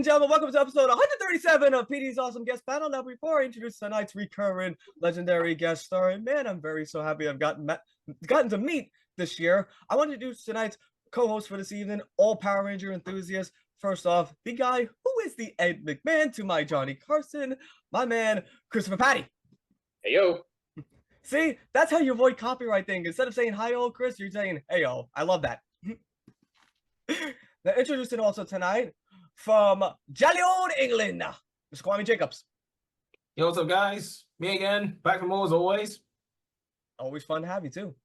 and gentlemen, welcome to episode 137 of Petey's Awesome Guest Panel. Now, before I introduce tonight's recurring legendary guest star, man, I'm very so happy I've gotten to meet this year. I want to introduce tonight's co-host for this evening, all Power Ranger enthusiasts. First off, the guy who is the Ed McMahon to my Johnny Carson, my man, Christopher Petey. Hey, yo. See, that's how you avoid copyright thing. Instead of saying, hi, old Chris, you're saying, hey, yo. I love that. Now, introducing also tonight, from jolly old England, Mr. Kwame Jacobs. Yo, what's up, guys? Me again, back from more as always. Always fun to have you, too.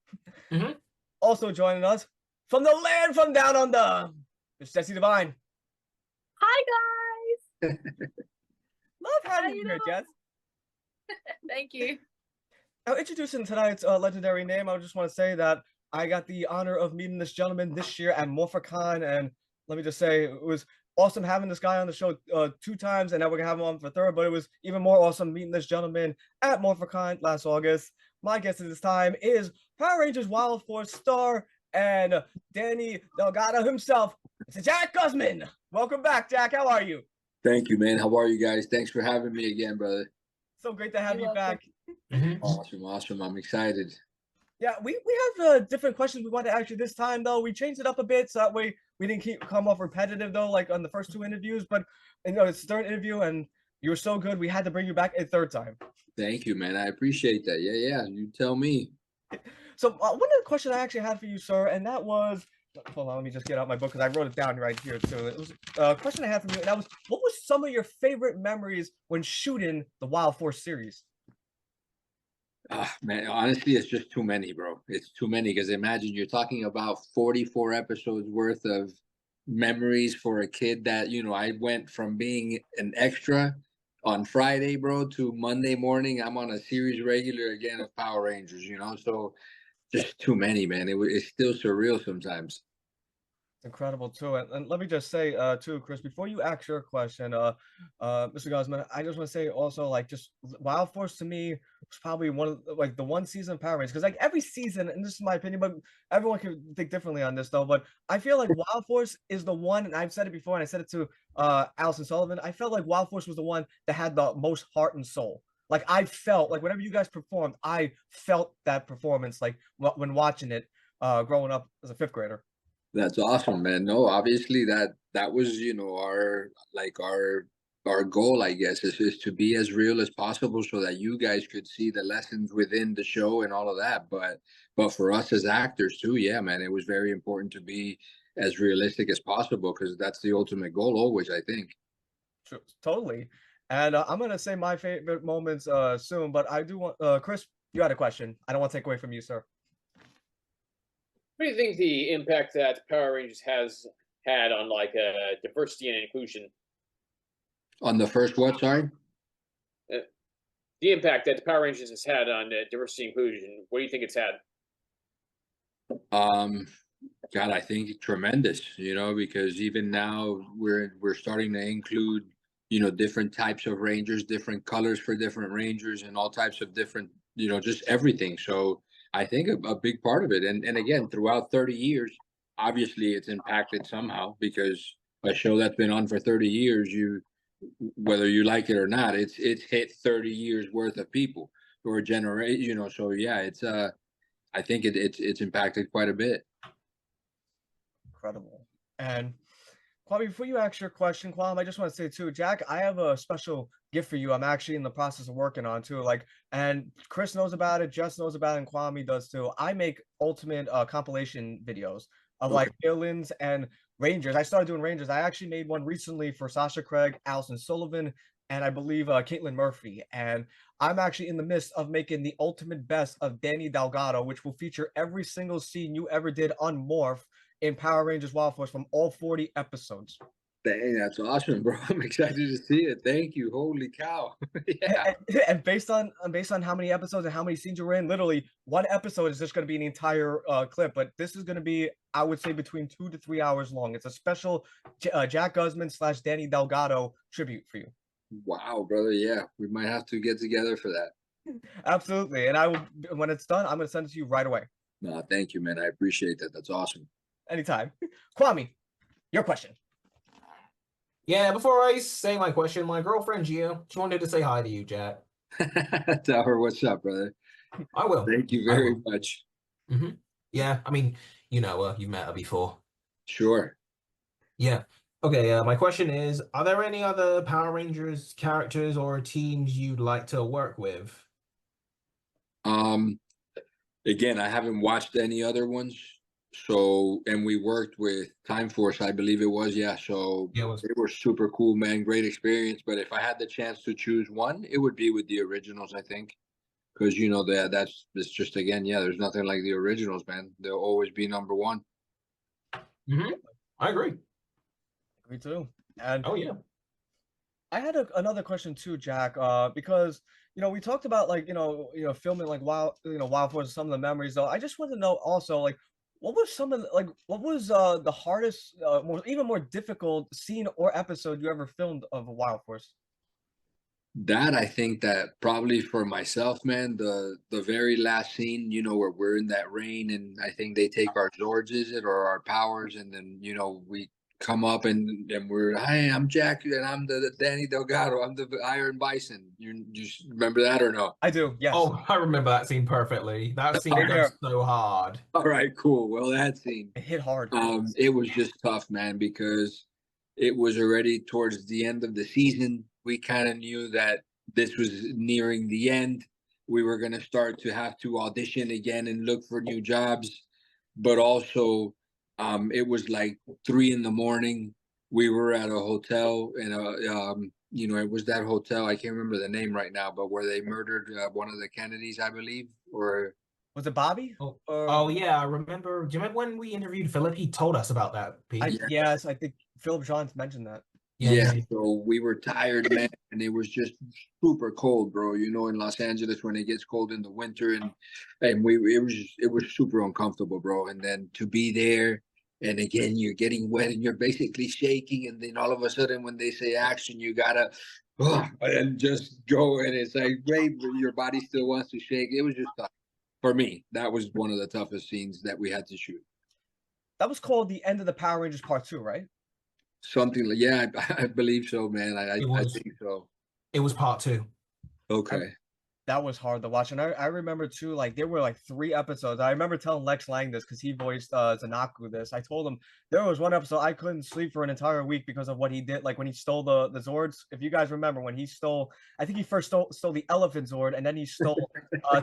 Also joining us, from the land from down under, Mr. Jesse Devine. Hi, guys. Love having you here, Jess. Thank you. Now, introducing tonight's legendary name, I just want to say that I got the honor of meeting this gentleman this year at MorphaCon, and let me just say, it was awesome having this guy on the show 2 times, and now we're gonna have him on for 3rd, but it was even more awesome meeting this gentleman at MorphaCon last August. My guest at this time is Power Rangers Wild Force star and Danny Delgado himself. It's Jack Guzman. Welcome back, Jack. How are you? Thank you, man. How are you guys? Thanks for having me again, brother. So great to have you back. Awesome. I'm excited. Yeah, we have different questions we want to ask you this time, though. We changed it up a bit, so that way we didn't come off repetitive, though, like on the first 2 interviews. But, you know, it's the 3rd interview, and you were so good, we had to bring you back a 3rd time. Thank you, man. I appreciate that. Yeah. You tell me. So one of the questions I actually had for you, sir, and that was, hold on, let me just get out my book, because I wrote it down right here, too. It was a question I had for you, and that was, what was some of your favorite memories when shooting the Wild Force series? Man, honestly, it's just too many, bro. It's too many, because imagine you're talking about 44 episodes worth of memories for a kid that, you know, I went from being an extra on Friday, bro, to Monday morning, I'm on a series regular again of Power Rangers, you know? So just too many, man. It's still surreal sometimes. Incredible too, and let me just say too, Chris, before you ask your question, Mr. Guzman, I just want to say also, like, just Wild Force to me was probably one of the one season of Power Rangers, because like every season, and this is my opinion, but everyone can think differently on this though, but I feel like Wild Force is the one, and I've said it before, and I said it to Allison Sullivan, I felt like Wild Force was the one that had the most heart and soul. Like, I felt like whenever you guys performed, I felt that performance, like when watching it growing up as a 5th grader. That's awesome, man. No, obviously that was, you know, our goal, I guess, is to be as real as possible so that you guys could see the lessons within the show and all of that. But for us as actors too, yeah, man, it was very important to be as realistic as possible, because that's the ultimate goal always, I think. Sure, totally. And I'm gonna say my favorite moments soon, but I do want Chris, you had a question. I don't want to take away from you, sir. What do you think the impact that Power Rangers has had on like diversity and inclusion? On the first what, sorry? The impact that the Power Rangers has had on diversity and inclusion. What do you think it's had? God, I think tremendous, you know, because even now we're starting to include, you know, different types of Rangers, different colors for different Rangers, and all types of different, you know, just everything. So I think a big part of it, and again, throughout 30 years, obviously it's impacted somehow, because a show that's been on for 30 years, whether you like it or not, it's hit 30 years worth of people or a generation, you know. So yeah, it's I think it's impacted quite a bit. Incredible. And Kwame, before you ask your question, Kwame, I just want to say too, Jack, I have a special gift for you. I'm actually in the process of working on too. Like, and Chris knows about it, Jess knows about it, and Kwame does too. I make ultimate compilation videos of like villains and Rangers. I started doing Rangers. I actually made one recently for Sasha Craig, Allison Sullivan, and I believe Caitlin Murphy. And I'm actually in the midst of making the ultimate best of Danny Delgado, which will feature every single scene you ever did on Morph in Power Rangers Wild Force from all 40 episodes. Dang, that's awesome, bro. I'm excited to see it. Thank you. Holy cow. Yeah. And based on how many episodes and how many scenes you're in, literally one episode is just going to be an entire clip, but this is going to be, I would say, between 2 to 3 hours long. It's a special Jack Guzman / Danny Delgado tribute for you. Wow, brother. Yeah, we might have to get together for that. Absolutely. And I will, when it's done, I'm going to send it to you right away. No, thank you, man. I appreciate that. That's awesome. Anytime. Kwame, your question. Yeah, before I say my question, my girlfriend Gia, she wanted to say hi to you, Jack. Tell her what's up, brother. I will. Thank you I very will. much. Yeah, I mean, you know her, you've met her before. Sure. Yeah. Okay, my question is, are there any other Power Rangers characters or teams you'd like to work with? Um, Again, I haven't watched any other ones. So, and we worked with Time Force, I believe it was. Yeah. So Yeah, it was they were super cool, man. Great experience. But if I had the chance to choose one, it would be with the originals, I think. Because you know that's it's just again, yeah. There's nothing like the originals, man. They'll always be number one. I agree. Me too. And Oh yeah. I had another question too, Jack. Because we talked about like filming like Wild Force, some of the memories. Though I just want to know also like what was the hardest, even more difficult scene or episode you ever filmed of Wild Force? That I think that probably for myself, man, the very last scene, where we're in that rain and I think they take our Zords, is it, or our powers, and then we come up and we're, hi, I'm Jack and I'm the Danny Delgado, I'm the Iron Bison. You remember that or no? I do. Yes. Oh, I remember that scene perfectly. That scene Same goes here. so hard. All right, cool. Well, that scene, It hit hard. it was just tough, man, because it was already towards the end of the season. We kind of knew that this was nearing the end. We were going to start to have to audition again and look for new jobs. But also, it was like 3 in the morning. We were at a hotel, and it was that hotel. I can't remember the name right now, but where they murdered one of the Kennedys, I believe, or Was it Bobby? Oh yeah, I remember. Do you remember when we interviewed Philip? He told us about that, Pete. Yes, I think Philip Johns mentioned that. yeah. So we were tired, man, and it was just super cold, bro. In Los Angeles when it gets cold in the winter, and it was super uncomfortable, bro. And then to be there, and again, you're getting wet and you're basically shaking, and then all of a sudden, when they say action, you gotta and just go, and it's like, wait, but your body still wants to shake. It was just tough for me. That was one of the toughest scenes that we had to shoot. That was called The End of the Power Rangers Part 2, right? Something like, yeah, I believe so, man. I It was. think so. It was part 2. Okay. That was hard to watch. And I remember too, like there were like 3 episodes. I remember telling Lex Lang this because he voiced Zanaku this. I told him there was one episode I couldn't sleep for an entire week because of what he did, like when he stole the Zords. If you guys remember when he stole, I think he first stole the elephant Zord and then he stole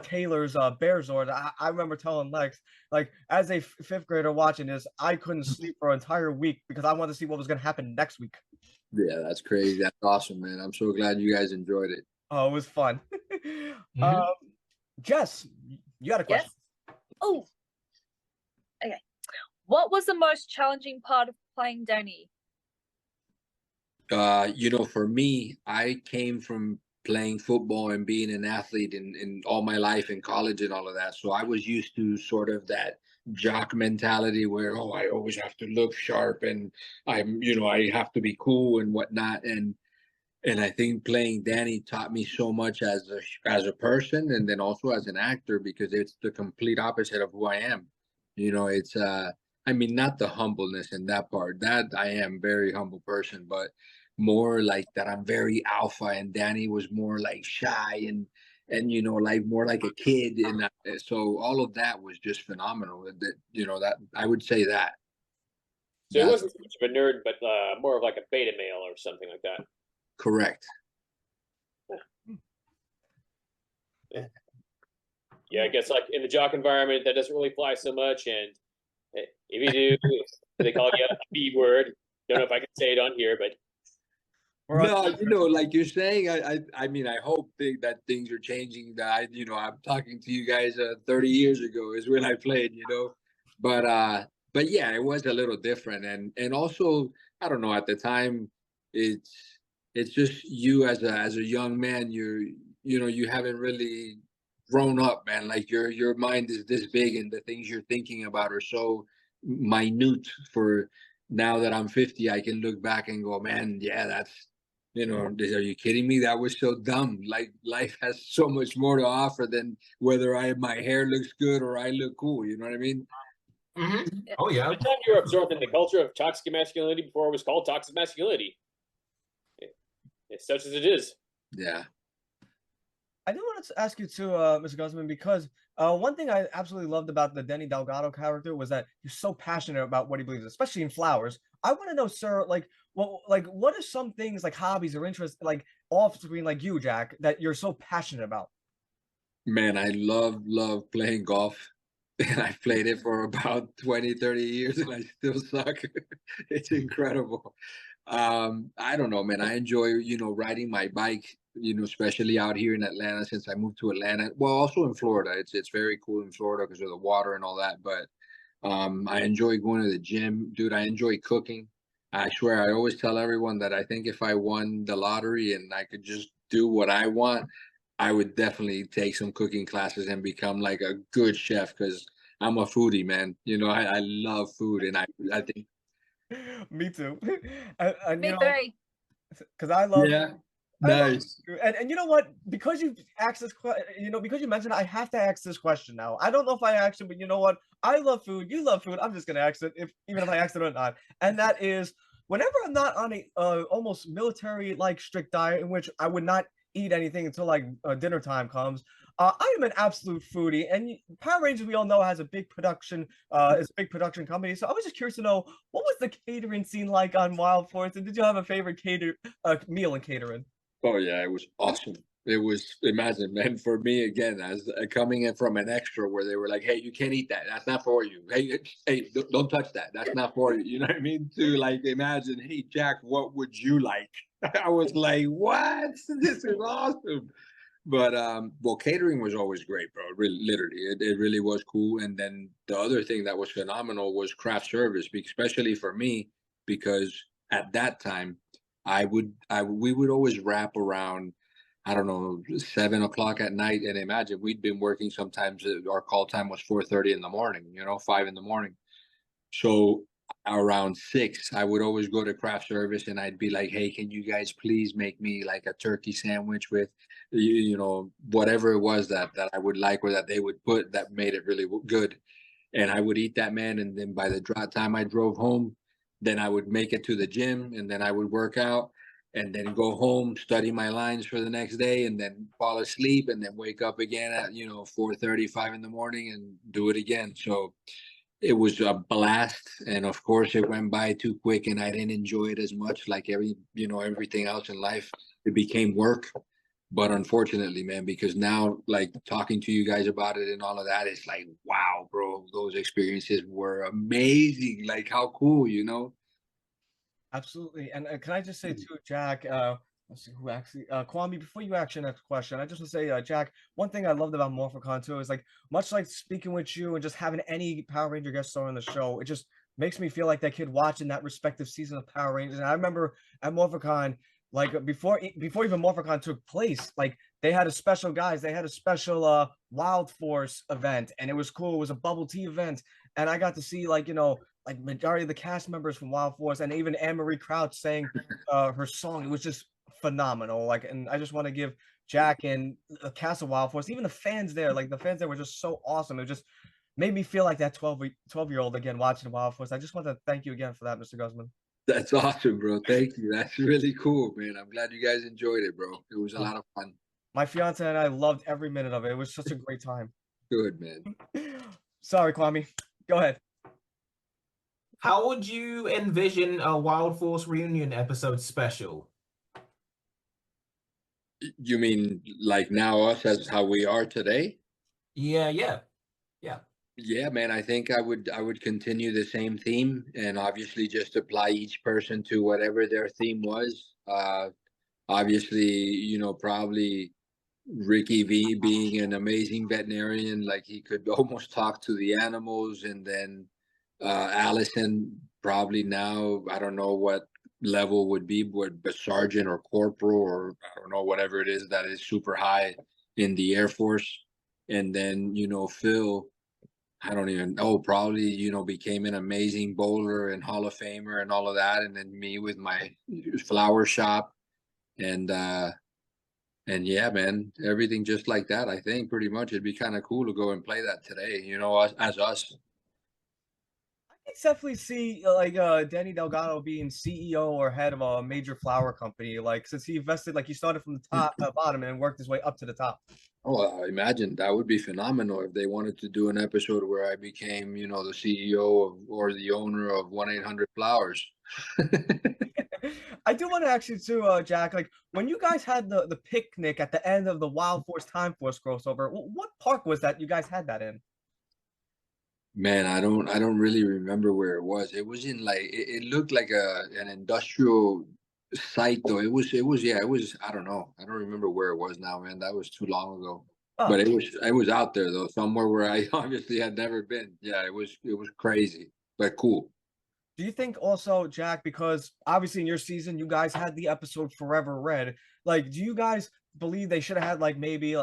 Taylor's bear Zord. I remember telling Lex, like as a fifth grader watching this, I couldn't sleep for an entire week because I wanted to see what was gonna happen next week. Yeah, that's crazy. That's awesome, man. I'm so glad you guys enjoyed it. Oh, it was fun. um, Jess, you got a question? Yes. Oh. Okay. What was the most challenging part of playing Danny? For me, I came from playing football and being an athlete in all my life in college and all of that. So I was used to sort of that jock mentality where, oh, I always have to look sharp and I have to be cool and whatnot. And I think playing Danny taught me so much as a person and then also as an actor because it's the complete opposite of who I am. It's not the humbleness in that part. That I am very humble person, but more like that I'm very alpha and Danny was more like shy and like more like a kid and so all of that was just phenomenal. That I would say that. So he wasn't so much of a nerd, but more of like a beta male or something like that. Correct. Yeah, I guess like in the jock environment, that doesn't really fly so much. And if you do, they call you a B word. Don't know if I can say it on here, but No, like you're saying, I hope that things are changing. That I'm talking to you guys 30 years ago is when I played, but yeah, it was a little different, and also I don't know at the time, it's just you as a young man, you haven't really grown up, man. Like your mind is this big, and the things you're thinking about are so minute. For now that I'm 50, I can look back and go, man, yeah, that's. Are you kidding me? That was so dumb. Like life has so much more to offer than whether my hair looks good or I look cool. You know what I mean? Oh yeah. by the time you were absorbed in the culture of toxic masculinity before it was called toxic masculinity. It's such as it is. Yeah. I do want to ask you too, Mr. Guzman, because one thing I absolutely loved about the Denny Delgado character was that he's so passionate about what he believes, especially in flowers. I want to know, sir, what are some things like hobbies or interests, like off screen, like you, Jack, that you're so passionate about? Man, I love playing golf. And I've played it for about 20, 30 years and I still suck. It's incredible. I don't know, man. I enjoy, riding my bike, especially out here in Atlanta since I moved to Atlanta. Well, also in Florida. It's very cool in Florida because of the water and all that. But I enjoy going to the gym. Dude, I enjoy cooking. I swear, I always tell everyone that I think if I won the lottery and I could just do what I want, I would definitely take some cooking classes and become like a good chef because I'm a foodie, man. I love food and I think, Me too. And Me three. because I love yeah, I love nice. food. And you know what? Because you asked this because you mentioned it, I have to ask this question now. I don't know if I asked it, but you know what? I love food. You love food. I'm just gonna ask it, even if I asked it or not. And that is, whenever I'm not on a almost military like strict diet in which I would not eat anything until like dinner time comes. I am an absolute foodie, and Power Rangers we all know has a big production, is a big production company. So I was just curious to know what was the catering scene like on Wild Force, and did you have a favorite meal in catering? Oh yeah, it was awesome. It was, imagine, man, for me again, as coming in from an extra where they were like, "Hey, you can't eat that. That's not for you. Hey, don't touch that. That's not for you." You know what I mean? To like imagine, "Hey, Jack, what would you like?" I was like, "What? This is awesome." But well, catering was always great, bro. Really, literally, it really was cool. And then the other thing that was phenomenal was craft service, especially for me, because at that time, we would always wrap around, I don't know, 7 o'clock at night, and imagine we'd been working sometimes. Our call time was 4:30 in the morning, 5 in the morning. So around 6, I would always go to craft service and I'd be like, "Hey, can you guys please make me like a turkey sandwich with, whatever it was that I would like or that they would put that made it really good." And I would eat that, man. And then by the time I drove home, then I would make it to the gym and then I would work out and then go home, study my lines for the next day and then fall asleep and then wake up again at, 4:30, 5 in the morning and do it again. So it was a blast, and of course, it went by too quick, and I didn't enjoy it as much. Like everything else in life, it became work. But unfortunately, man, because now, like talking to you guys about it and all of that, it's like, wow, bro, those experiences were amazing. Like, how cool. Absolutely. And can I just say too, Jack, let's see who actually, Kwame, before you ask your next question, I just want to say, Jack, one thing I loved about MorphoCon too is like, much like speaking with you and just having any Power Ranger guest star on the show, it just makes me feel like that kid watching that respective season of Power Rangers. And I remember at MorphoCon, like before even MorphoCon took place, like they had a special they had a special Wild Force event, and it was cool. It was a bubble tea event, and I got to see like majority of the cast members from Wild Force and even Anne Marie Crouch sang her song. It was just phenomenal. Like, and I just want to give Jack and the cast of Wild Force, even the fans there, like the fans there were just so awesome. It just made me feel like that 12-year-old again watching Wild Force. I just want to thank you again for that, Mr. Guzman. That's awesome, bro. Thank you. That's really cool, man. I'm glad you guys enjoyed it, bro. It was a lot of fun. My fiance and I loved every minute of it. It was such a great time. Good, man. Sorry, Kwame. Go ahead. How would you envision a Wild Force reunion episode special? You mean like now us as how we are today? Yeah. Yeah, man, I think I would continue the same theme and obviously just apply each person to whatever their theme was. Obviously, probably Ricky V being an amazing veterinarian, like he could almost talk to the animals, and then Allison probably now, I don't know what level would be, but sergeant or corporal or I don't know, whatever it is that is super high in the Air Force. And then, Phil, I don't even know, probably, became an amazing bowler and Hall of Famer and all of that. And then me with my flower shop and yeah, man, everything just like that. I think pretty much it'd be kind of cool to go and play that today, as us. could definitely see like Danny Delgado being CEO or head of a major flower company. Like since he invested, like he started from the top bottom and worked his way up to the top. Oh, I imagine that would be phenomenal if they wanted to do an episode where I became, the CEO of or the owner of 1-800-Flowers. I do want to ask you too, Jack. Like when you guys had the picnic at the end of the Wild Force Time Force crossover, what park was that you guys had that in? Man, I don't really remember where it was. It was in like it looked like an industrial site though. It was I don't know. I don't remember where it was now, man. That was too long ago. Oh, But it was out there though, somewhere where I obviously had never been. Yeah, it was crazy, but cool. do you think also, Jack, because obviously in your season you guys had the episode Forever Red, like do you guys believe they should have had like maybe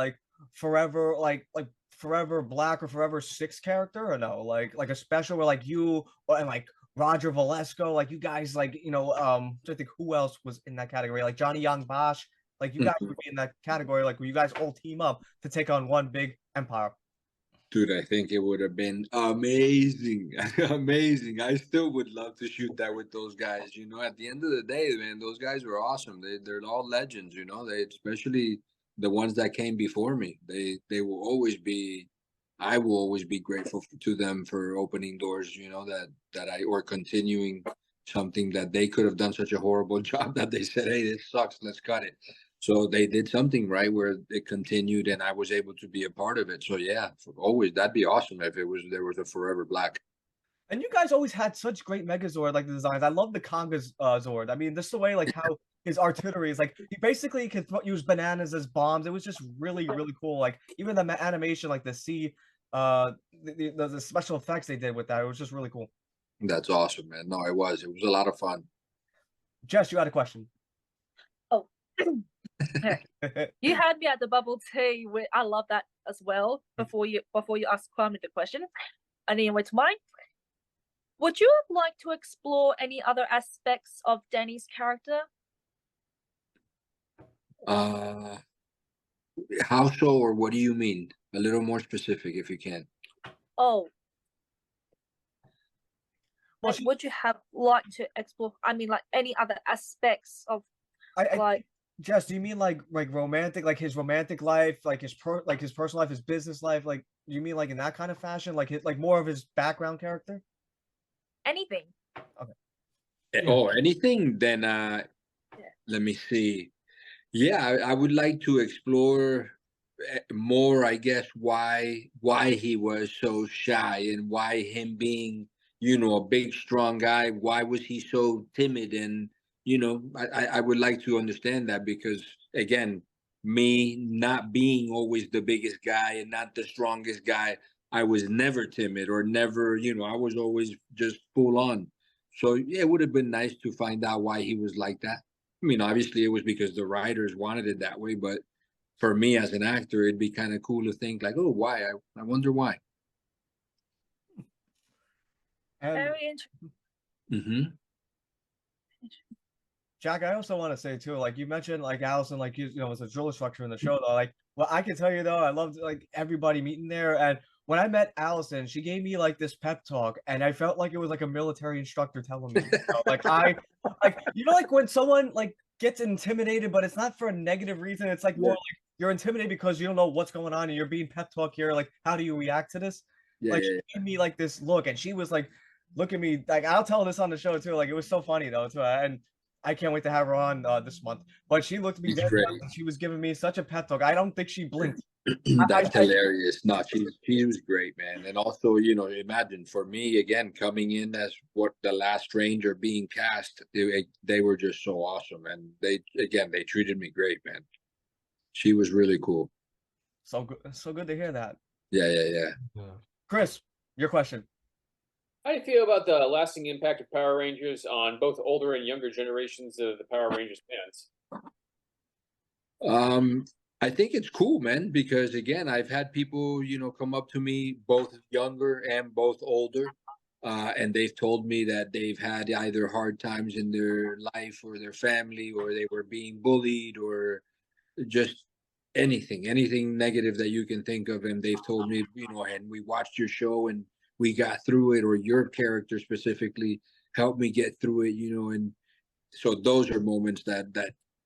Forever like Forever Black or Forever Six character or no? Like a special where like you and like Roger Valesco, like you guys I think who else was in that category? Like Johnny Young Bosch, like you guys Mhm. would be in that category, like where you guys all team up to take on one big empire. Dude, I think it would have been amazing. Amazing. I still would love to shoot that with those guys. At the end of the day, man, those guys were awesome. They're all legends, They especially the ones that came before me. They will always be I will always be grateful to them for opening doors, or continuing something that they could have done such a horrible job that they said, "Hey, this sucks, let's cut it." So they did something right where it continued and I was able to be a part of it. So yeah, always that'd be awesome if there was a Forever Black. And you guys always had such great Megazord like the designs. I love the Conga's Zord. I mean, just the way like how his artillery is like he basically could use bananas as bombs. It was just really cool. Like even the animation, like the sea, the special effects they did with that, it was just really cool. That's awesome, man. No, it was a lot of fun. Jess, you had a question. Oh, you had me at the bubble tea. I love that as well. Before you ask Kwame the question, and then went to mine. Would you have liked to explore any other aspects of Danny's character? Uh how so, or what do you mean? A little more specific if you can. Oh, Well, like, would you have liked to explore? I mean, like any other aspects of I like Jess, do you mean like romantic, like his romantic life, like like his personal life, his business life? Like, do you mean like in that kind of fashion, like more of his background character? anything? Oh, anything? Then Yeah. let me see. Yeah, I would like to explore more, I guess, why he was so shy and why him being, a big, strong guy, why was he so timid? And, I would like to understand that because, again, me not being always the biggest guy and not the strongest guy, I was never timid or never, I was always just full on. So, yeah, it would have been nice to find out why he was like that. I mean, obviously, it was because the writers wanted it that way, but for me as an actor, it'd be kind of cool to think like, oh, why? I wonder why. And Very interesting. Mm-hmm. Jack, I also want to say too, like you mentioned, like Allison, like was a drill instructor in the show though. Like, well, I can tell you though, I loved like everybody meeting there. And when I met Allison, she gave me like this pep talk, and I felt like it was like a military instructor telling me, like like when someone like gets intimidated, but it's not for a negative reason. It's like more like you're intimidated because you don't know what's going on, and you're being pep talk here. Like, how do you react to this? Yeah, Like, yeah, she gave me like this look, and she was like, look at me, like I'll tell this on the show too. Like, it was so funny though too, and I can't wait to have her on this month. But she looked at me she's dead. great. She was giving me such a pep talk. I don't think she blinked. That's hilarious. No, she was great, man. And also, imagine for me again coming in as what the last Ranger being cast, they were just so awesome, and they treated me great, man. She was really cool. So good to hear that. Yeah. Chris, your question. How do you feel about the lasting impact of Power Rangers on both older and younger generations of the Power Rangers fans? I think it's cool, man, because again, I've had people, come up to me, both younger and both older, and they've told me that they've had either hard times in their life or their family, or they were being bullied, or just anything negative that you can think of. And they've told me, and we watched your show and we got through it, or your character specifically helped me get through it, you know. And so those are moments that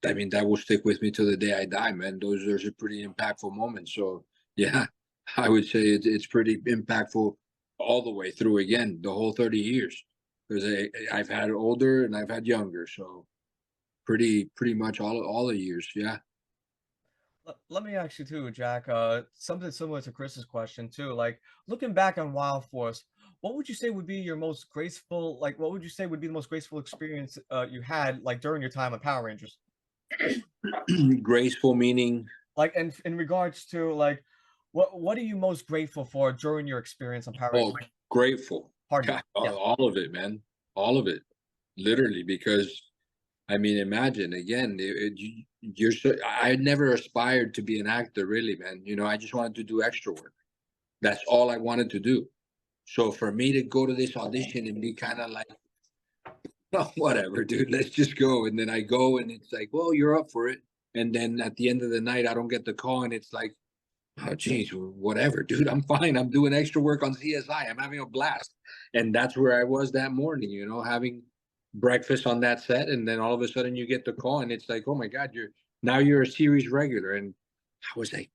I mean, that will stick with me till the day I die, man. Those are pretty impactful moments. So yeah, I would say it's pretty impactful all the way through, again, the whole 30 years. Because I've had older and I've had younger, so pretty much all the years, yeah. Let me ask you too, Jack. Something similar to Chris's question too. Like looking back on Wild Force, what would you say would be your most graceful? Like, what would you say would be the most graceful experience you had like during your time on Power Rangers? Graceful meaning. Like, and in regards to like, what are you most grateful for during your experience on Power Rangers? Oh, grateful. Pardon me. God, Yeah. all of it, man. All of it. Literally, because I mean, imagine again, you're so, I had never aspired to be an actor, really, man. You know, I just wanted to do extra work. That's all I wanted to do. So for me to go to this audition and be kind of like, oh, whatever, dude, let's just go. And then I go and it's like, well, you're up for it. And then at the end of the night, I don't get the call and it's like, oh, geez, whatever, dude, I'm fine. I'm doing extra work on CSI. I'm having a blast. And that's where I was that morning, you know, having breakfast on that set. And then all of a sudden you get the call and it's like, oh my God, you're a series regular. And I was like,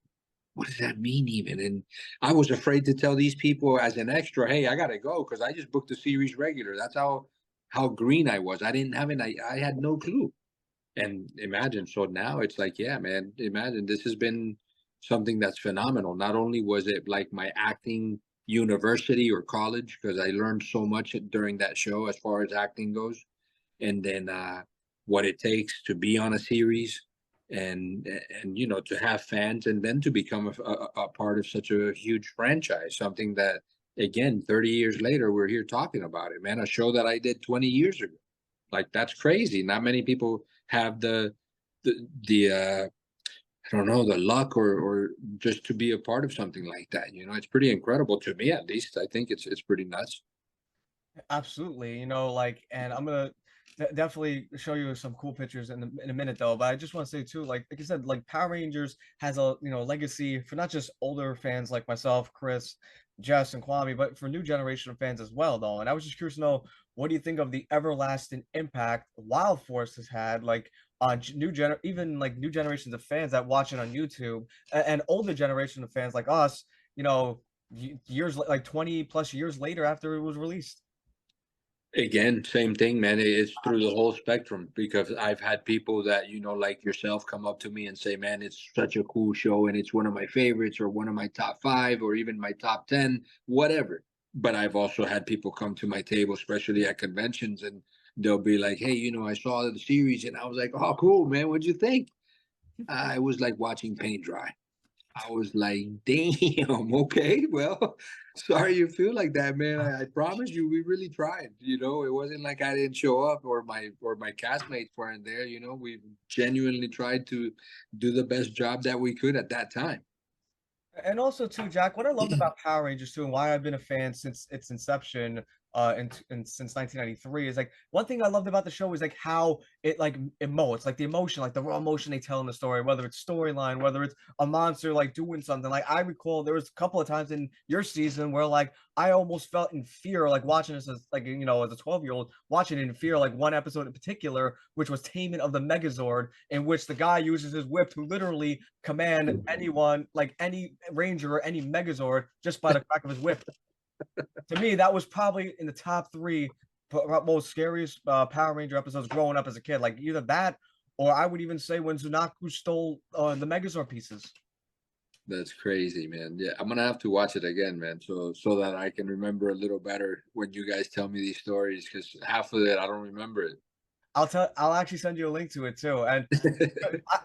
what does that mean even? And I was afraid to tell these people as an extra, hey, I gotta go because I just booked a series regular. That's how green I was. I didn't have I had no clue. And imagine, so now it's like, yeah, man, imagine this has been something that's phenomenal. Not only was it like my acting university or college, because I learned so much during that show as far as acting goes, and then what it takes to be on a series, and you know, to have fans, and then to become a part of such a huge franchise, something that, again, 30 years later we're here talking about it, man. A show that I did 20 years ago. Like, that's crazy. Not many people have the I don't know, the luck or just to be a part of something like that. You know, it's pretty incredible to me, at least. I think it's pretty nuts. Absolutely, you know, like, and I'm gonna definitely show you some cool pictures in a minute though. But I just want to say too, like I said, like Power Rangers has a legacy for not just older fans like myself, Chris, Jess, and Kwame, but for new generation of fans as well, though. And I was just curious to know, what do you think of the everlasting impact Wild Force has had, like on even like new generations of fans that watch it on YouTube, and older generation of fans like us, you know, years like 20 plus years later after it was released. Again, same thing, man. It's through the whole spectrum, because I've had people that, you know, like yourself, come up to me and say, man, it's such a cool show and it's one of my favorites, or one of my top 5, or even my top 10, whatever. But I've also had people come to my table, especially at conventions, and they'll be like, hey, you know, I saw the series and I was like, oh, cool, man. What'd you think? I was like watching paint dry. I was like, damn, okay, well, sorry you feel like that, man. I promise you, we really tried. You know, it wasn't like I didn't show up, or my castmates weren't there. You know, we genuinely tried to do the best job that we could at that time. And also too, Jack, what I loved about Power Rangers too, and why I've been a fan since its inception, since 1993, is like one thing I loved about the show is like how it like emotes, like the emotion, like the raw emotion they tell in the story, whether it's storyline, whether it's a monster like doing something. Like I recall there was a couple of times in your season where like I almost felt in fear, like watching this as like as a 12-year-old watching it in fear. Like one episode in particular, which was Taming of the Megazord, in which the guy uses his whip to literally command anyone, like any Ranger or any Megazord, just by the crack of his whip. To me, that was probably in the top 3 most scariest Power Ranger episodes growing up as a kid. Like either that, or I would even say when Zunaku stole the Megazord pieces. That's crazy, man. Yeah, I'm gonna have to watch it again, man, so that I can remember a little better when you guys tell me these stories, because half of it I don't remember it. I'll actually send you a link to it too. And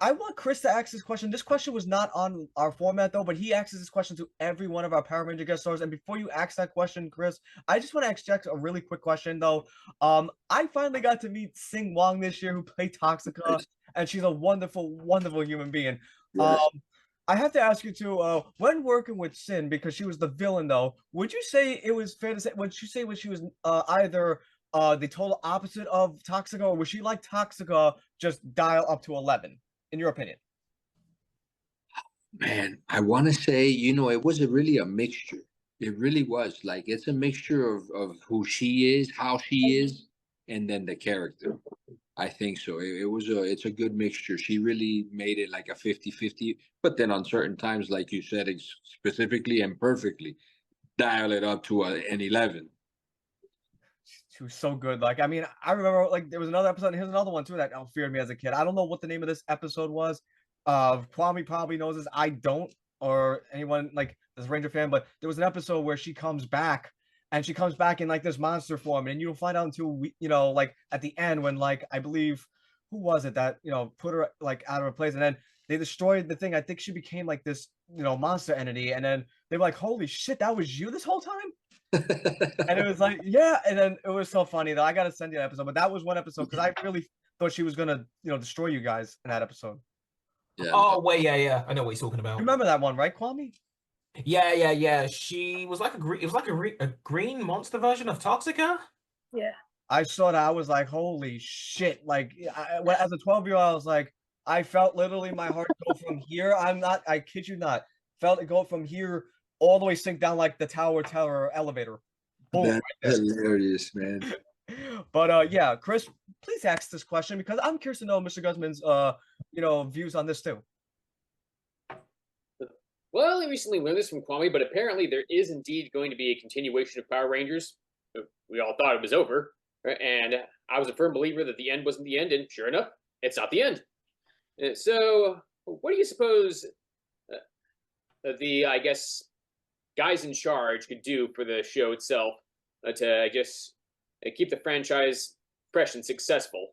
I want Chris to ask this question. This question was not on our format though, but he asks this question to every one of our Power Ranger guest stars. And before you ask that question, Chris, I just want to ask Jack a really quick question though. I finally got to meet Sing Wong this year, who played Toxica, and she's a wonderful, wonderful human being. Yes. I have to ask you too, when working with Sin, because she was the villain though, would you say it was fair to say, when she was either the total opposite of Toxica, or was she like Toxica, just dial up to 11, in your opinion? Man, I want to say, you know, it was really a mixture. It really was. Like it's a mixture of who she is, how she is, and then the character. I think so. It's a good mixture. She really made it like a 50-50, but then on certain times, like you said, specifically and perfectly, dial it up to an 11. She was so good. Like, I mean, I remember like there was another episode, and here's another one too that feared me as a kid. I don't know what the name of this episode was. Kwame probably knows this. I don't, or anyone like this Ranger fan, but there was an episode where she comes back, and she comes back in like this monster form, and you don't find out until like at the end when like I believe who was it that put her like out of her place, and then they destroyed the thing. I think she became like this monster entity, and then they were like, "Holy shit, that was you this whole time." And it was like, yeah, and then it was so funny though. I gotta send you that episode, but that was one episode because I really thought she was gonna, destroy you guys in that episode. Yeah. Oh, wait, yeah. I know what he's talking You about. remember that one, right, Kwame? Yeah. She was like it was like a green monster version of Toxica. Yeah. I saw that. I was like, holy shit! Like, as a 12-year-old, I was like, I felt literally my heart go from here. I kid you not, felt it go from here all the way sink down like the Tower elevator. Boom, right That's there. hilarious, man. But yeah, Chris, please ask this question because I'm curious to know Mr. Guzman's views on this too. Well, I recently learned this from Kwame, but apparently there is indeed going to be a continuation of Power Rangers. We all thought it was over, right? And I was a firm believer that the end wasn't the end, and sure enough, it's not the end. So, what do you suppose I guess, guys in charge could do for the show itself to, I guess, keep the franchise fresh and successful?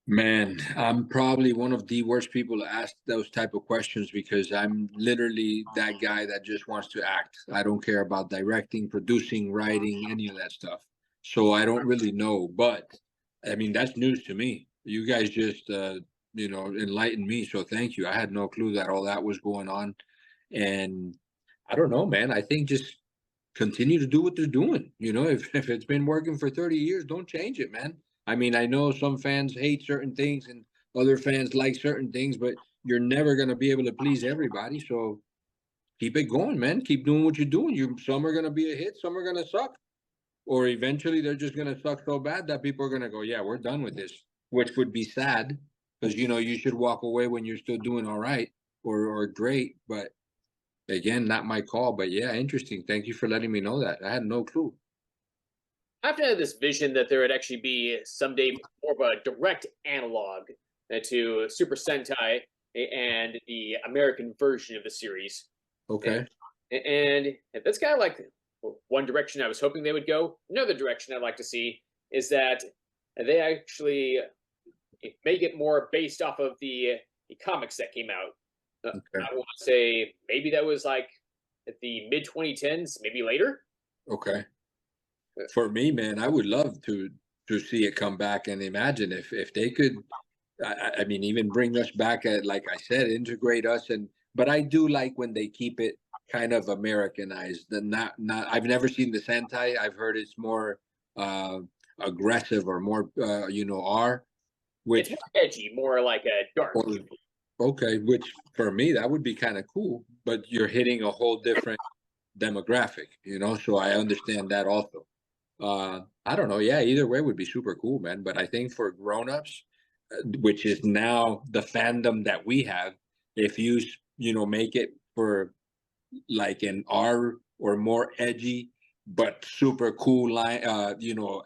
Man, I'm probably one of the worst people to ask those type of questions because I'm literally that guy that just wants to act. I don't care about directing, producing, writing, any of that stuff. So I don't really know, but I mean, that's news to me. You guys just, enlightened me. So thank you. I had no clue that all that was going on. And I don't know, man. I think just continue to do what they're doing. If it's been working for 30 years, don't change it, man. I mean, I know some fans hate certain things and other fans like certain things, but you're never going to be able to please everybody. So keep it going, man. Keep doing what you're doing. Some are going to be a hit, some are going to suck. Or eventually they're just going to suck so bad that people are going to go, yeah, we're done with this, which would be sad because, you should walk away when you're still doing all right or great. But again, not my call. But yeah, interesting. Thank you for letting me know that. I had no clue. I've had this vision that there would actually be someday more of a direct analog to Super Sentai and the American version of the series. Okay. And that's kind of like one direction I was hoping they would go. Another direction I'd like to see is that they actually make it more based off of the comics that came out. Okay. I want to say maybe that was like at the mid 2010s, maybe later. Okay. For me, man, I would love to see it come back and imagine if they could. I mean, even bring us back at, like I said, integrate us but I do like when they keep it kind of Americanized. Not. I've never seen the Sentai. I've heard it's more aggressive or more R, which it's more edgy, more like a dark. Okay, which for me that would be kind of cool. But you're hitting a whole different demographic, so I understand that also. I don't know. Yeah, either way would be super cool, man. But I think for grown-ups, which is now the fandom that we have, if you make it for like an R or more edgy but super cool line,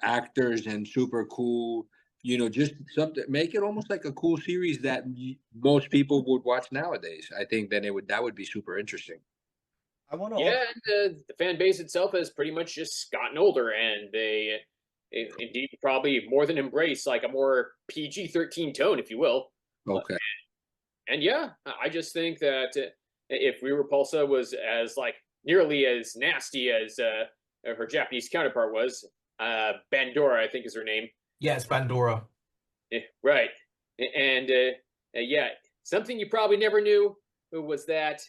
actors and super cool, just something, make it almost like a cool series that most people would watch nowadays. I think then that would be super interesting. I want to. Yeah, and the fan base itself has pretty much just gotten older, and they indeed probably more than embrace like a more PG-13 tone, if you will. Okay. And yeah, I just think that if Repulsa was as like nearly as nasty as her Japanese counterpart was, Bandora, I think is her name. Yeah, it's Bandora. Right. And yeah, something you probably never knew was that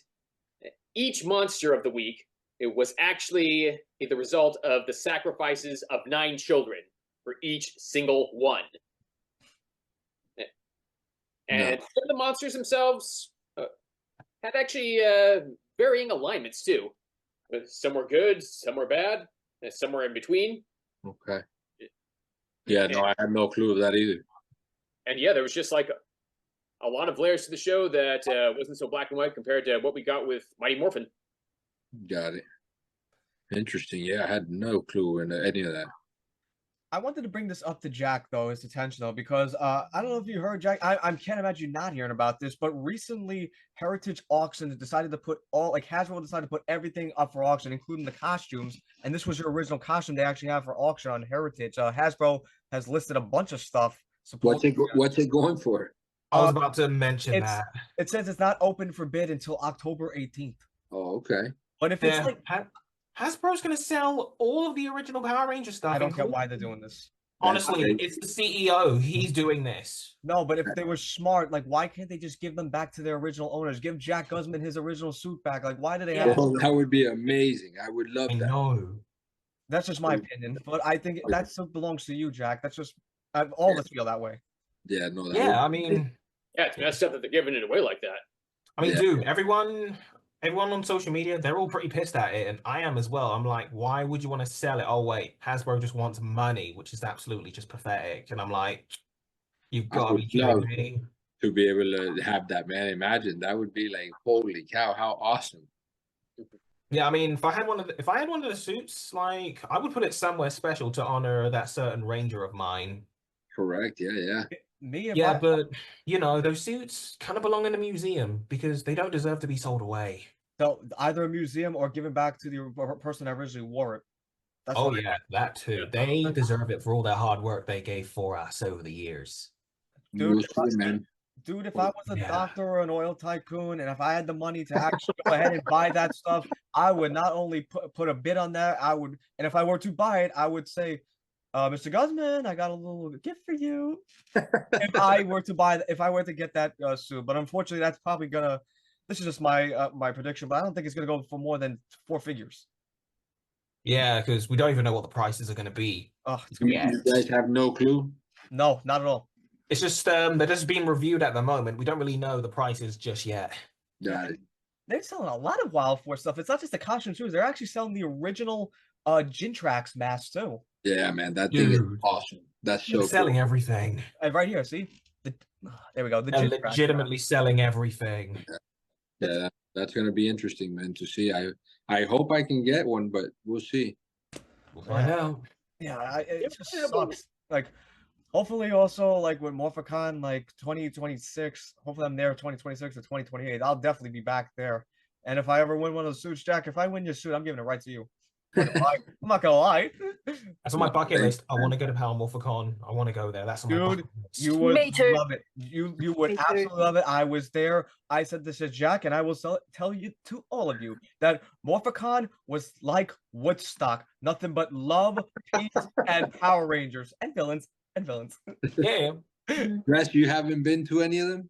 each monster of the week, it was actually the result of the sacrifices of 9 children for each single one. And some of the monsters themselves had actually varying alignments too. Some were good, some were bad, and some were in between. Okay. Yeah, no, I had no clue of that either. And yeah, there was just like a lot of layers to the show that wasn't so black and white compared to what we got with Mighty Morphin. Got it. Interesting. Yeah, I had no clue in any of that. I wanted to bring this up to Jack, though, his attention, though, because I don't know if you heard, Jack. I can't imagine you not hearing about this, but recently Heritage Auctions decided to put Hasbro decided to put everything up for auction, including the costumes. And this was your original costume they actually have for auction on Heritage. Hasbro has listed a bunch of stuff. What's it going for? I was about to mention It's that. it says it's not open for bid until October 18th. Oh, okay. But if it's Yeah, like, Hasbro's going to sell all of the original Power Ranger stuff. I don't get why they're doing this. Honestly, That's it's the CEO. He's doing this. No, but if they were smart, like, why can't they just give them back to their original owners? Give Jack Guzman his original suit back. Like, why do they have? Oh, that would be amazing. I would love I that. know. That's just my opinion, but I think that still belongs to you, Jack. That's just all of us feel that way. Yeah, no. That Yeah, I would, mean, Yeah, it's messed up that they're giving it away like that. Yeah. dude, everyone on social media, they're all pretty pissed at it, and I am as well. I'm like, why would you want to sell it? Oh wait, Hasbro just wants money, which is absolutely just pathetic. And I'm like, you've got to be kidding me. to be able to have that, man. Imagine that would be like, holy cow, how awesome. Yeah, I mean, if I had one of the suits, like I would put it somewhere special to honor that certain Ranger of mine. Correct. Yeah. Yeah, but you know, those suits kind of belong in a museum because they don't deserve to be sold away. So either a museum or given back to the person that originally wore it. That's Oh what I yeah, that too. They deserve it for all their hard work they gave for us over the years. Dude, We'll see, man. Dude, if I was a Yeah. doctor or an oil tycoon, and if I had the money to actually go ahead and buy that stuff, I would not only put a bid on that, and if I were to buy it, I would say, Mr. Guzman, I got a little gift for you. If I were to get that suit, but unfortunately, that's probably gonna. This is just my my prediction, but I don't think it's gonna go for more than 4 figures. Yeah, because we don't even know what the prices are going to be. Oh, it's You, gonna be, you guys have no clue? no, not at all. It's just they're just being reviewed at the moment. We don't really know the prices just yet. Got it. They're selling a lot of Wild Force stuff. It's not just the costume shoes; they're actually selling the original Gintrax mask too. Yeah, man, that thing is Dude. awesome. That's They're so selling cool. everything. And right here, see, there we go. The They're Gintrax legitimately selling everything. Yeah, that's gonna be interesting, man, to see. I hope I can get one, but we'll see. We'll find out. Yeah, it just Yeah, but- sucks. Like, hopefully, also like with Morphicon, like 2026. Hopefully, I'm there 2026 or 2028. I'll definitely be back there. And if I ever win one of those suits, Jack, if I win your suit, I'm giving it right to you. I'm not gonna lie. That's on my bucket list. I want to go to Power Morphicon. I want to go there. That's on my Dude, bucket list. You would Me too. love it. You would Me too. absolutely love it. I was there. I said this to Jack, and I will tell you to all of you that Morphicon was like Woodstock. Nothing but love, peace, and Power Rangers and villains. Yeah. Rest, you haven't been to any of them?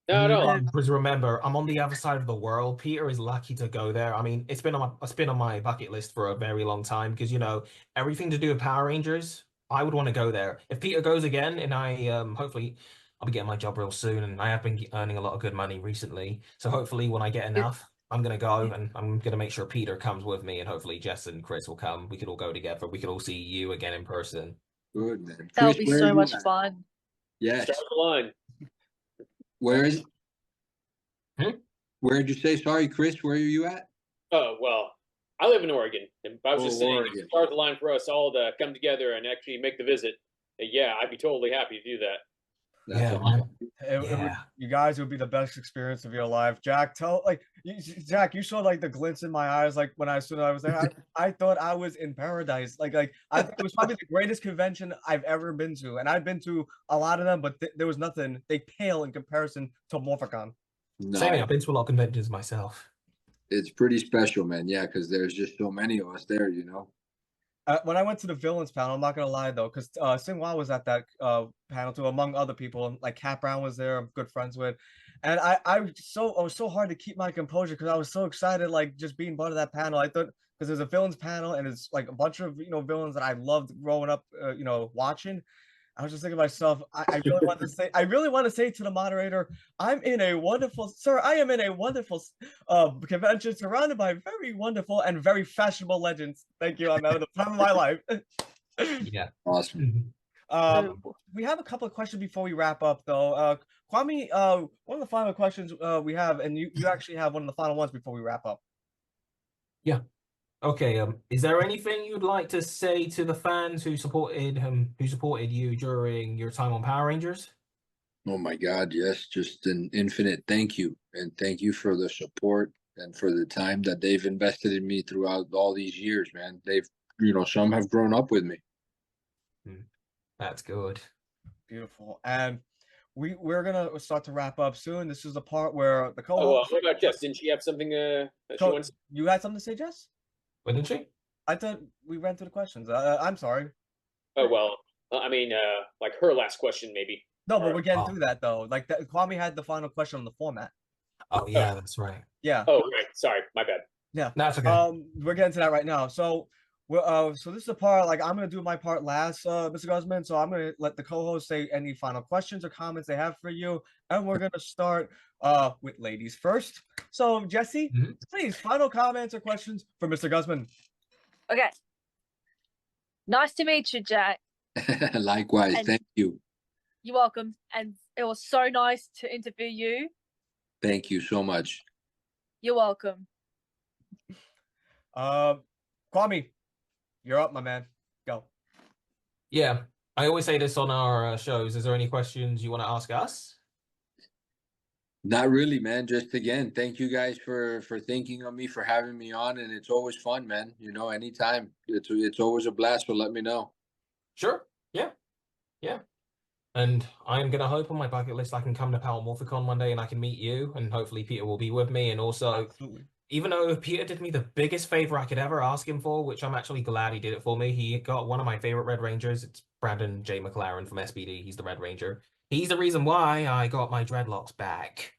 No. Because remember, I'm on the other side of the world. Peter is lucky to go there. I mean, it's been on my bucket list for a very long time because, you know, everything to do with Power Rangers, I would want to go there. If Peter goes again, and I hopefully I'll be getting my job real soon, and I have been earning a lot of good money recently. So hopefully when I get enough, I'm gonna go, and I'm gonna make sure Peter comes with me, and hopefully Jess and Chris will come. We could all go together. We could all see you again in person. Good, man. That would Chris, be where so are you much at? fun. Yes. Start the line. Where is? Hmm? Where did you say? Sorry, Chris. Where are you at? Oh, well, I live in Oregon. And I was just saying, Oregon. start the line for us all to come together and actually make the visit. Yeah, I'd be totally happy to do that. That's Yeah, awesome. Yeah. You guys, it would be the best experience of your life. Jack, Jack, you saw like the glints in my eyes, like when as soon as I was there. I thought I was in paradise. Like I think it was probably the greatest convention I've ever been to, and I've been to a lot of them, but there was nothing. They pale in comparison to Morphicon. No, Same here. I've been to a lot of conventions myself. it's pretty special, man. Yeah, because there's just so many of us there, you know. When I went to the villains panel, I'm not gonna lie though, because Singwa was at that panel too, among other people. And like Cat Brown was there, I'm good friends with, and I was so hard to keep my composure because I was so excited, like just being part of that panel. I thought because there's a villains panel and it's like a bunch of villains that I loved growing up, watching, I was just thinking to myself, I really want to say, I really want to say to the moderator, I am in a wonderful convention surrounded by very wonderful and very fashionable legends. Thank you. I'm having the time of my life. Yeah. Awesome. We have a couple of questions before we wrap up, though. Kwame, one of the final questions we have, and you actually have one of the final ones before we wrap up. Yeah. Okay. Is there anything you'd like to say to the fans who supported you during your time on Power Rangers? Oh my God, yes, just an infinite thank you. And thank you for the support and for the time that they've invested in me throughout all these years, man. They've, some have grown up with me. That's good. Beautiful. And we're gonna start to wrap up soon. This is the part where the Oh, co-host. what about Jess? Didn't she have something she wants? You had something to say, Jess? What did she? I thought we ran through the questions. I'm sorry. Oh, well, I mean, like her last question, maybe. No, but we're getting through that though. Like Kwame had the final question on the format. Oh yeah, that's right. Yeah. Oh, right. Sorry, my bad. Yeah. That's okay. We're getting to that right now. So so this is the part, like I'm gonna do my part last, Mr. Guzman. So I'm gonna let the co-host say any final questions or comments they have for you, and we're gonna start with ladies first. So Jesse, please, final comments or questions for Mr. Guzman. Okay. Nice to meet you, Jack. Likewise, thank you. You're welcome. And it was so nice to interview you. Thank you so much. You're welcome. Kwame, you're up, my man. Go. Yeah, I always say this on our shows. Is there any questions you want to ask us? Not really, man. Just again, thank you guys for thinking of me, for having me on, and it's always fun, man. Anytime. It's always a blast. So let me know. Sure. Yeah. And I'm gonna hope on my bucket list I can come to Palmorphicon one day and I can meet you, and hopefully Peter will be with me. And also, absolutely. Even though Peter did me the biggest favor I could ever ask him for, which I'm actually glad he did it for me, he got one of my favorite Red Rangers. It's Brandon J. McLaren from SBD. He's the Red Ranger. He's the reason why I got my dreadlocks back.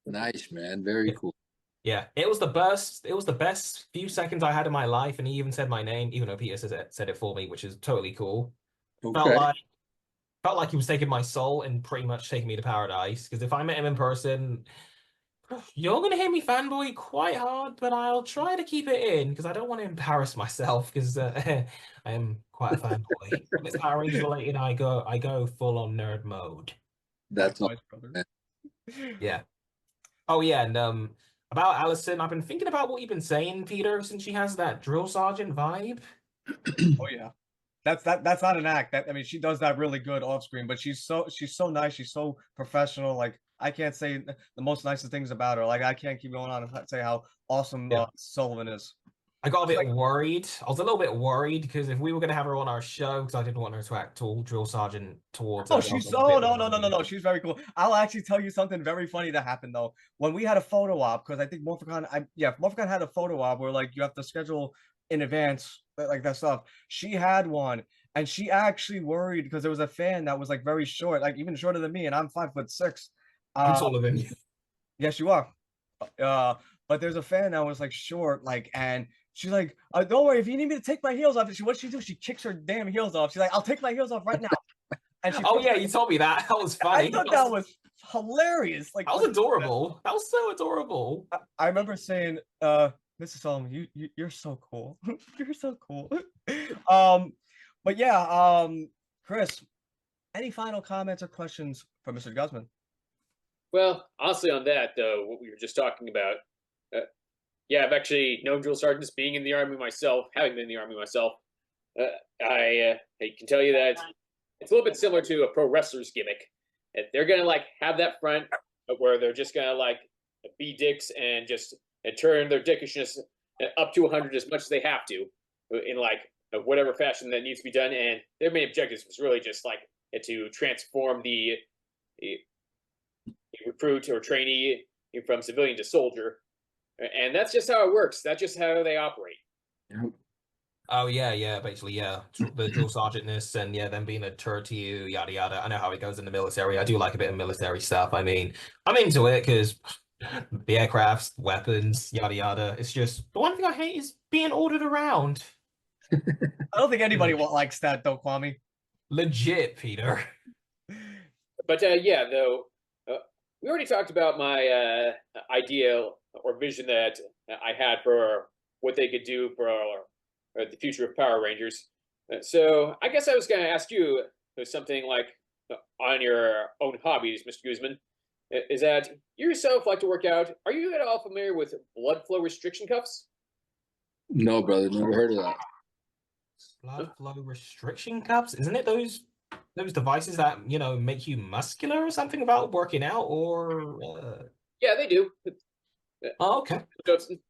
Nice, man. Very cool. Yeah, it was the best few seconds I had in my life, and he even said my name, even though Peter said it for me, which is totally cool. Okay. Felt like he was taking my soul and pretty much taking me to paradise. Because if I met him in person, you're gonna hear me fanboy quite hard, but I'll try to keep it in because I don't want to embarrass myself. Because I am quite a fanboy. When it's Power Rangers related, I go full on nerd mode. That's all. Yeah. Oh yeah, and about Allison, I've been thinking about what you've been saying, Peter, since she has that drill sergeant vibe. Oh yeah. That's not an act. I mean, she does that really good off screen, but she's so nice. She's so professional. Like I can't say the most nicest things about her. Like I can't keep going on and say how awesome Sullivan is. I got a bit worried. I was a little bit worried because if we were going to have her on our show, because I didn't want her to act all drill sergeant towards. Oh, no. She's very cool. I'll actually tell you something very funny that happened though. When we had a photo op, because I think Morphicon had a photo op where like you have to schedule in advance, like that stuff. She had one, and she actually worried because there was a fan that was like very short, like even shorter than me, and I'm 5'6". I'm taller than you. Yes, you are. But there's a fan that was like short, like, and she's like, "Don't worry, if you need me to take my heels off." What she do? She kicks her damn heels off. She's like, "I'll take my heels off right now." And she you told me that. That was funny. I thought that was hilarious. Like that was adorable. That was so adorable. I remember saying, Mrs. Solomon, you're so cool. You're so cool. But yeah, Chris, any final comments or questions for Mr. Guzman? Well, honestly, on that, what we were just talking about, yeah, I've actually known drill sergeants being in the Army myself, having been in the Army myself. I can tell you that it's a little bit similar to a pro wrestler's gimmick. They're going to like have that front where they're just going to like be dicks and just turn their dickishness up to 100 as much as they have to in like whatever fashion that needs to be done. And their main objective was really just like to transform the recruit or trainee from civilian to soldier. And that's just how it works. That's just how they operate. Oh yeah, basically, yeah. The drill sergeantness and them being a turret to you, yada yada. I know how it goes in the military. I do like a bit of military stuff. I mean, I'm into it because the aircrafts, weapons, yada yada. It's just the one thing I hate is being ordered around. I don't think anybody likes that though, Kwame. legit, Peter. But yeah, though, we already talked about my idea or vision that I had for what they could do for the future of Power Rangers. So I guess I was going to ask you something like on your own hobbies, Mr. Guzman. Is that you yourself like to work out? Are you at all familiar with blood flow restriction cuffs? No, brother, never heard of that. Blood flow restriction cups? Isn't it those devices that, you know, make you muscular or something about working out or Yeah, they do. Oh, okay.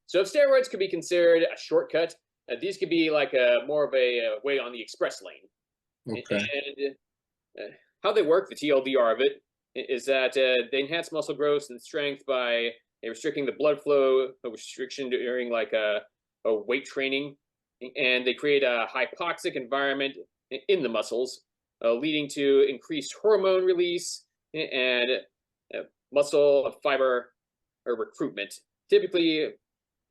So if steroids could be considered a shortcut, these could be like more of a way on the express lane. Okay. And how they work, the TLDR of it, is that they enhance muscle growth and strength by restricting the blood flow restriction during like a weight training, and they create a hypoxic environment in the muscles, leading to increased hormone release and muscle fiber recruitment. Typically,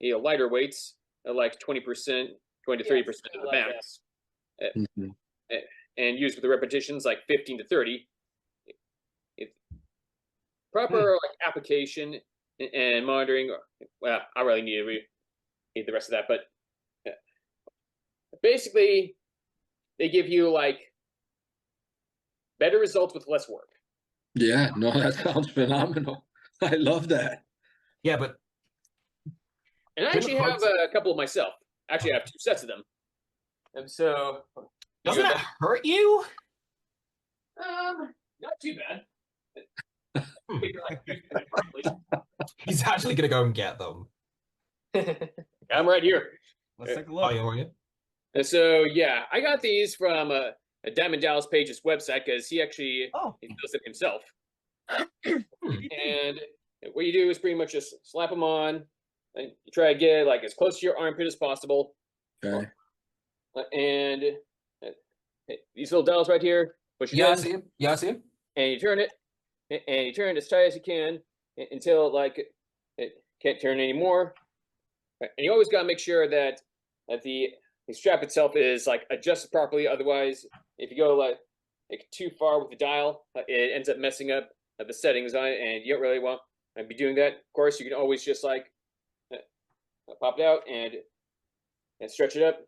lighter weights, like 20%, 20 to 30% of the max, and used with the repetitions like 15 to 30. Proper like application and monitoring. Well, I really need to read the rest of that, but basically, they give you like better results with less work. Yeah, no, that sounds phenomenal. I love that. Yeah, but And I actually have a couple of myself. Actually, I have 2 sets of them. And so doesn't that hurt you? Not too bad. He's actually gonna go and get them. I'm right here. Let's take a Oh, look. you want And so yeah, I got these from Diamond Dallas Page's website because he actually he does them himself. And what you do is pretty much just slap them on, and you try to get like as close to your armpit as possible. Okay. And these little dials right here, push it Yeah, I in, see him. Yeah, I see him. and you turn it, and you turn it as tight as you can until like it can't turn anymore. And you always got to make sure that the strap itself is like adjusted properly. Otherwise, if you go like too far with the dial, it ends up messing up the settings on it, and you don't really want to be doing that. Of course, you can always just like pop it out and stretch it up.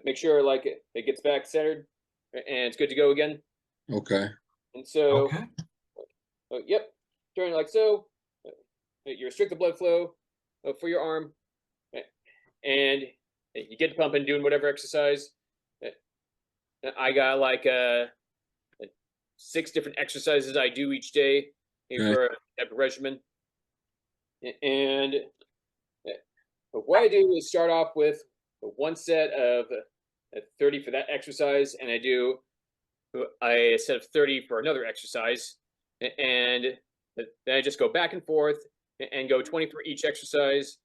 Make sure like it gets back centered, and it's good to go again. Okay. And so, Okay. Yep, turn it like so. You restrict the blood flow for your arm, and you get pumping, doing whatever exercise. I got like 6 different exercises I do each day for a regimen. And what I do is start off with 1 set of 30 for that exercise, and I do a set of 30 for another exercise, and then I just go back and forth and go 20 for each exercise,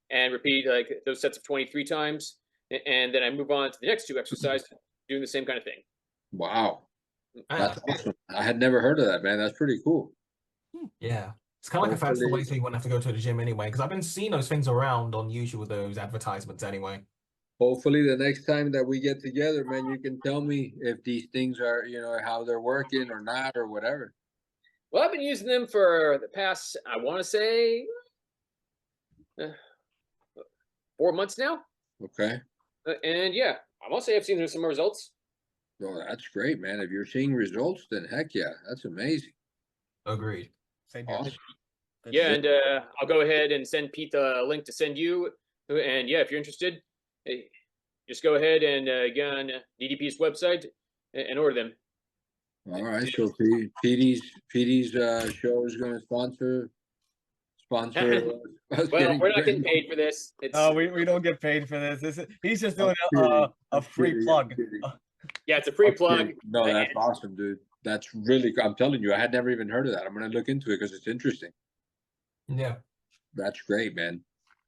and repeat like those sets of 23 times, and then I move on to the next 2 exercises, doing the same kind of thing. Wow. That's awesome. I had never heard of that, man. That's pretty cool. Yeah. It's kind of like a fancy way so you wouldn't have to go to the gym anyway, because I've been seeing those things around on YouTube, those advertisements anyway. Hopefully the next time that we get together, man, you can tell me if these things are, you know, how they're working or not or whatever. Well, I've been using them for the past, I want to say, 4 months now. Okay. And yeah, I must say I've seen some results. Well, that's great, man. If you're seeing results, then heck yeah, that's amazing. Agreed. Same here. Awesome. Yeah, and I'll go ahead and send Pete the link to send you. And yeah, if you're interested, just go ahead and get on DDP's website and order them. All right. So Petey's show is going to sponsor us. Well, we're not getting paid for this. It's, No, we don't get paid for this. He's just doing a free plug. yeah, it's a free plug. No, that's awesome, dude. That's really, I'm telling you, I had never even heard of that. I'm going to look into it because it's interesting. Yeah. That's great, man.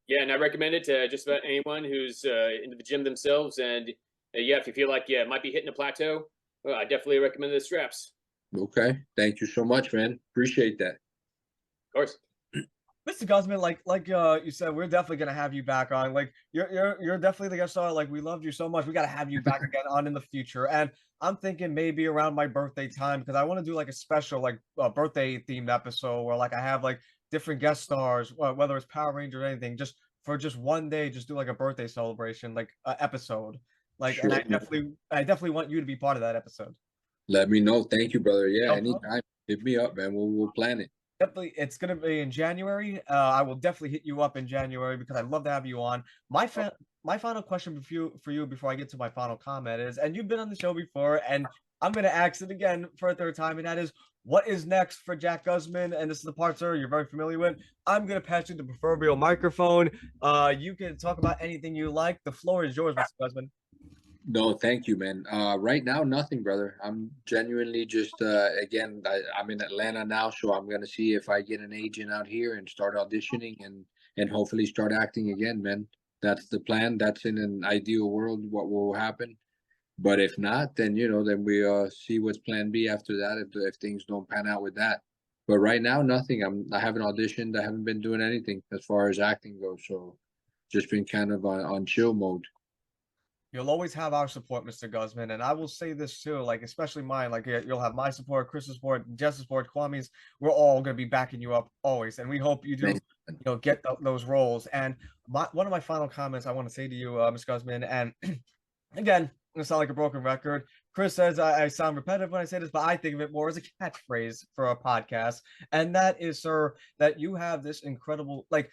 Yeah, and I recommend it to just about anyone who's into the gym themselves. And yeah, if you feel like might be hitting a plateau, well, I definitely recommend the straps. Okay. Thank you so much, man. Appreciate that. Of course. Mr. Guzman, like you said, we're definitely gonna have you back on. Like you're definitely the guest star. Like we loved you so much. We gotta have you back again on in the future. And I'm thinking maybe around my birthday time because I want to do like a special like birthday themed episode where like I have like different guest stars, whether it's Power Rangers or anything, just for just one day, just do like a birthday celebration, like episode. Like, and Sure, man. I definitely want you to be part of that episode. Let me know. Thank you, brother. Yeah, No problem. anytime. Hit me up, man. We'll plan it. Definitely, it's gonna be in January. I will definitely hit you up in January because I'd love to have you on. My final question for you before I get to my final comment is, and you've been on the show before, and I'm gonna ask it again for a third time, and that is, what is next for Jack Guzman? And this is the part, sir, you're very familiar with. I'm gonna pass you the proverbial microphone. You can talk about anything you like. The floor is yours, Mr. Guzman. No, thank you, man. Right now, nothing, brother. I'm genuinely just again, I'm in Atlanta now, so I'm gonna see if I get an agent out here and start auditioning and hopefully start acting again, man. That's the plan. That's in an ideal world what will happen. But if not, then then we see what's plan B after that if things don't pan out with that. But right now, nothing. I haven't auditioned. I haven't been doing anything as far as acting goes. So just been kind of on chill mode. You'll always have our support, Mr. Guzman, and I will say this too, like especially mine. Like you'll have my support, Chris's support, Jess's support, Kwame's. We're all gonna be backing you up always, and we hope you do, get those roles. And one of my final comments I want to say to you, Mr. Guzman, and again, I'm gonna sound like a broken record. Chris says I sound repetitive when I say this, but I think of it more as a catchphrase for a podcast, and that is, sir, that you have this incredible like.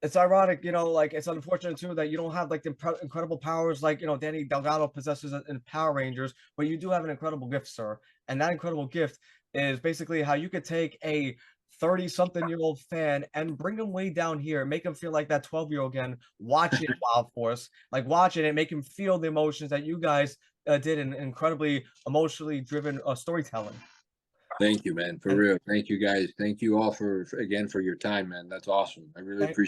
It's ironic, like it's unfortunate too that you don't have like the incredible powers like Danny Delgado possesses in Power Rangers, but you do have an incredible gift, sir. And that incredible gift is basically how you could take a 30-something-year-old fan and bring him way down here, make him feel like that 12-year-old again, watching Wild Force, like watching it, make him feel the emotions that you guys did in incredibly emotionally driven storytelling. Thank you, man. For real. Thank you, guys. Thank you all for your time, man. That's awesome. I really appreciate it.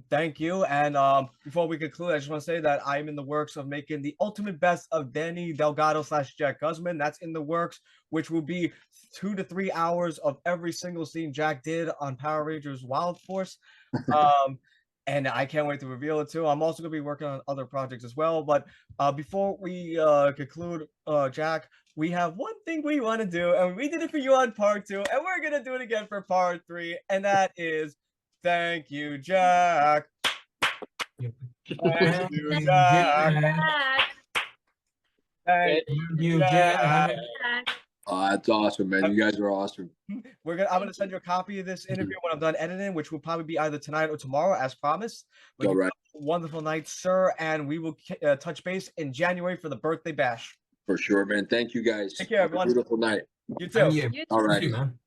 Thank you. And before we conclude, I just want to say that I'm in the works of making the ultimate best of Danny Delgado / Jack Guzman. That's in the works, which will be 2 to 3 hours of every single scene Jack did on Power Rangers Wild Force. And I can't wait to reveal it too. I'm also going to be working on other projects as well. But before we conclude, Jack, we have one thing we want to do, and we did it for you on part 2, and we're going to do it again for part 3, and that is thank you, Jack. Thank you, Jack. Thank you, Jack. Oh, that's awesome, man. You guys are awesome. I'm gonna send you a copy of this interview when I'm done editing, which will probably be either tonight or tomorrow, as promised. All right. Wonderful night, sir, and we will touch base in January for the birthday bash. For sure, man. Thank you, guys. Take care, everyone. Have a beautiful night. You too. You. All right. You, man.